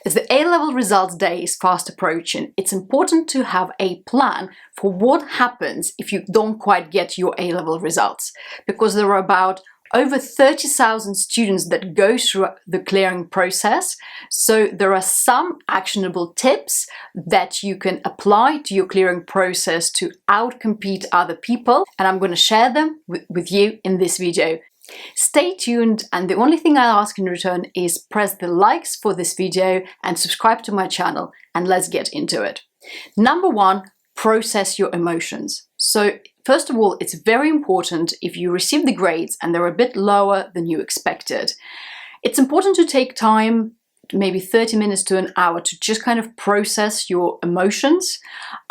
As the A-level results day is fast approaching, it's important to have a plan for what happens if you don't quite get your A-level results, because there are about over 30,000 students that go through the clearing process. So there are some actionable tips that you can apply to your clearing process to outcompete other people, and I'm going to share them with you in this video. Stay tuned, and the only thing I'll ask in return is press the likes for this video and subscribe to my channel, and let's get into it. Number one, process your emotions. So first of all, it's very important if you receive the grades and they're a bit lower than you expected. It's important to take time, maybe 30 minutes to an hour, to just kind of process your emotions.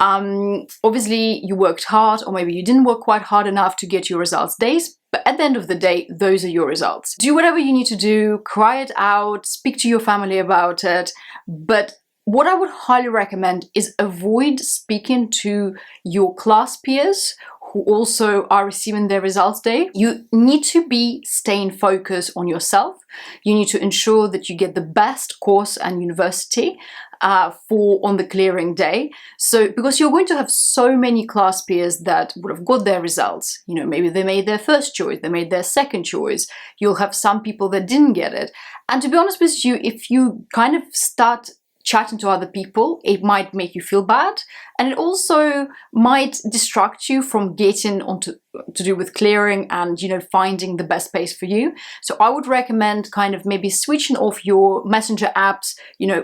Obviously, you worked hard, or maybe you didn't work quite hard enough to get your results days, but at the end of the day, those are your results. Do whatever you need to do, cry it out, speak to your family about it, but what I would highly recommend is avoid speaking to your class peers who also are receiving their results day. You need to be staying focused on yourself. You need to ensure that you get the best course and university on the clearing day. So because you're going to have so many class peers that would have got their results, maybe they made their first choice, they made their second choice. You'll have some people that didn't get it. And to be honest with you, if you kind of start chatting to other people, it might make you feel bad, and it also might distract you from getting onto to do with clearing and finding the best place for you. So I would recommend kind of maybe switching off your messenger apps,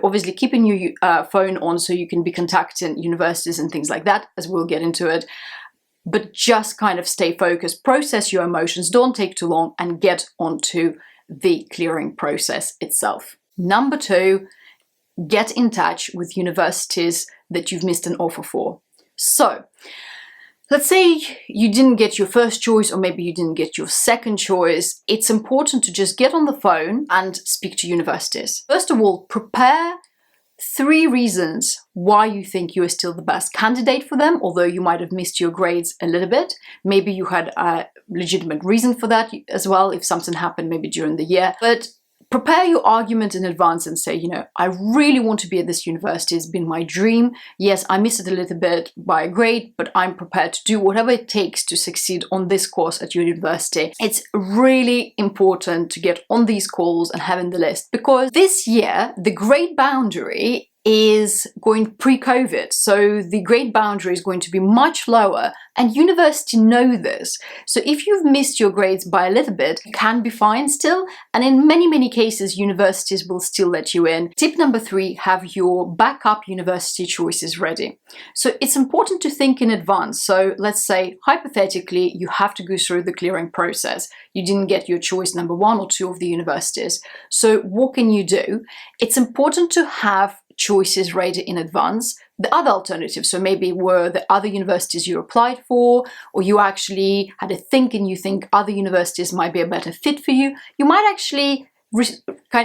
obviously keeping your phone on so you can be contacting universities and things like that, as we'll get into it, but just kind of stay focused, process your emotions, don't take too long, and get onto the clearing process itself. Number two, get in touch with universities that you've missed an offer for. So let's say you didn't get your first choice, or maybe you didn't get your second choice. It's important to just get on the phone and speak to universities. First of all, prepare 3 reasons why you think you are still the best candidate for them, although you might have missed your grades a little bit. Maybe you had a legitimate reason for that as well, if something happened maybe during the year. But prepare your argument in advance and say, I really want to be at this university. It's been my dream. Yes, I missed it a little bit by a grade, but I'm prepared to do whatever it takes to succeed on this course at your university. It's really important to get on these calls and having the list, because this year, the grade boundary is going pre-COVID. So the grade boundary is going to be much lower, and universities know this. So if you've missed your grades by a little bit, you can be fine still. And in many, many cases, universities will still let you in. Tip number 3, have your backup university choices ready. So it's important to think in advance. So let's say, hypothetically, you have to go through the clearing process. You didn't get your choice number 1 or 2 of the universities. So what can you do? It's important to have choices ready in advance. The other alternatives, so maybe were the other universities you applied for, or you actually had a think and you think other universities might be a better fit for you. You might actually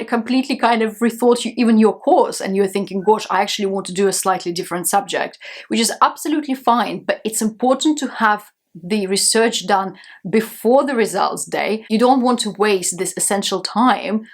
completely rethought even your course, and you're thinking, gosh, I actually want to do a slightly different subject, which is absolutely fine, but it's important to have the research done before the results day. You don't want to waste this essential time,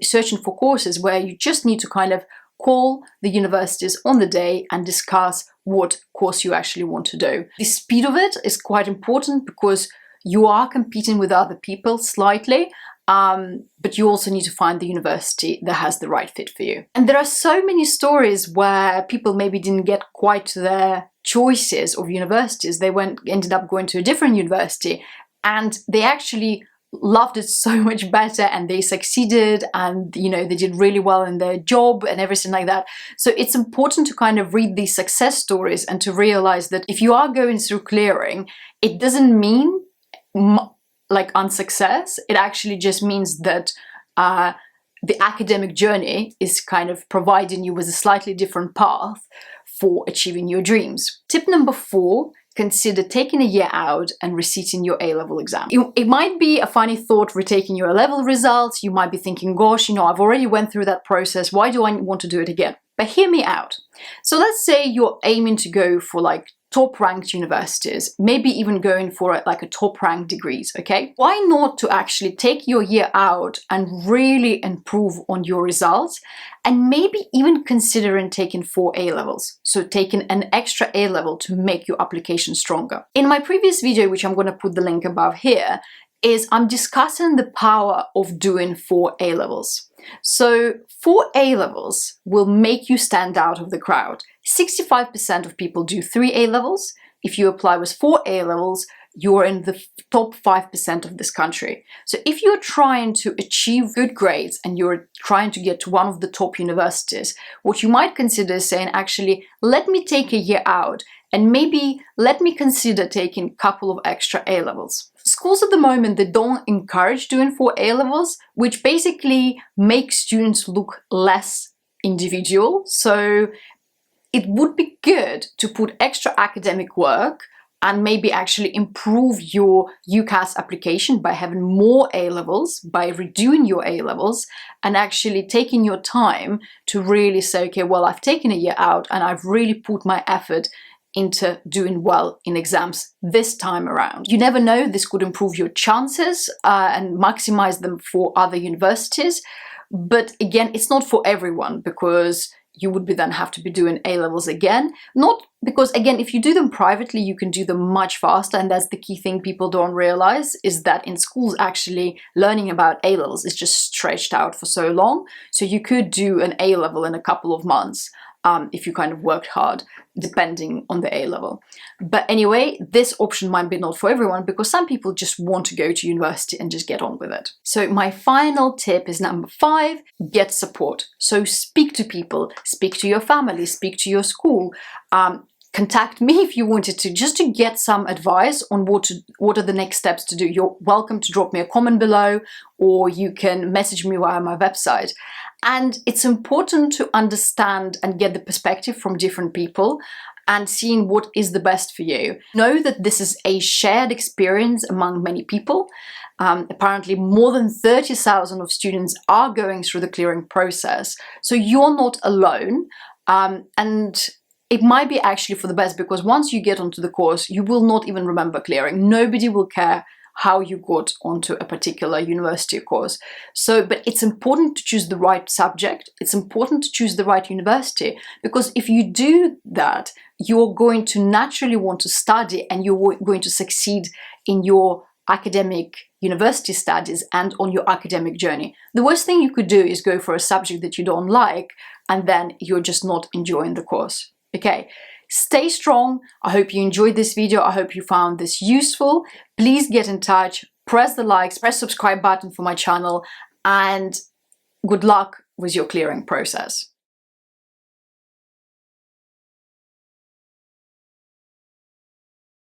searching for courses where you just need to kind of call the universities on the day and discuss what course you actually want to do. The speed of it is quite important, because you are competing with other people slightly, but you also need to find the university that has the right fit for you. And there are so many stories where people maybe didn't get quite to their choices of universities. They ended up going to a different university, and they actually loved it so much better, and they succeeded, and they did really well in their job and everything like that. So it's important to kind of read these success stories and to realize that if you are going through clearing, it doesn't mean like unsuccess. It actually just means that the academic journey is kind of providing you with a slightly different path for achieving your dreams. Tip number 4, consider taking a year out and resitting your A-level exam. It might be a funny thought retaking your A-level results. You might be thinking, gosh, I've already went through that process. Why do I want to do it again? But hear me out. So let's say you're aiming to go for like top-ranked universities, maybe even going for like a top-ranked degrees, okay? Why not to actually take your year out and really improve on your results, and maybe even considering taking 4 A-levels, so taking an extra A-level to make your application stronger. In my previous video, which I'm going to put the link above here, I'm discussing the power of doing 4 A-levels. So 4 A-levels will make you stand out of the crowd. 65% of people do 3 A-levels. If you apply with 4 A-levels, you're in the top 5% of this country. So if you're trying to achieve good grades and you're trying to get to one of the top universities, what you might consider is saying, actually, let me take a year out and maybe let me consider taking a couple of extra A-levels. Schools at the moment, they don't encourage doing 4 A-levels, which basically makes students look less individual. So it would be good to put extra academic work and maybe actually improve your UCAS application by having more A-levels, by redoing your A-levels, and actually taking your time to really say, okay, well, I've taken a year out and I've really put my effort into doing well in exams this time around. You never know, this could improve your chances and maximize them for other universities. But again, it's not for everyone, because you would then have to be doing A-levels again. Not because, again, if you do them privately, you can do them much faster. And that's the key thing people don't realize, is that in schools, actually learning about A-levels is just stretched out for so long. So you could do an A-level in a couple of months if you kind of worked hard, depending on the A-level. But anyway, this option might be not for everyone, because some people just want to go to university and just get on with it. So my final tip is number 5, get support. So speak to people, speak to your family, speak to your school. Contact me if you wanted to, just to get some advice on what are the next steps to do. You're welcome to drop me a comment below, or you can message me via my website. And it's important to understand and get the perspective from different people and seeing what is the best for you. Know that this is a shared experience among many people. Apparently more than 30,000 of students are going through the clearing process. So you're not alone. And it might be actually for the best, because once you get onto the course, you will not even remember clearing. Nobody will care how you got onto a particular university course. So, but it's important to choose the right subject. It's important to choose the right university, because if you do that, you're going to naturally want to study and you're going to succeed in your academic university studies and on your academic journey. The worst thing you could do is go for a subject that you don't like and then you're just not enjoying the course. Okay, stay strong. I hope you enjoyed this video. I hope you found this useful. Please get in touch, press the likes, press subscribe button for my channel, and good luck with your clearing process.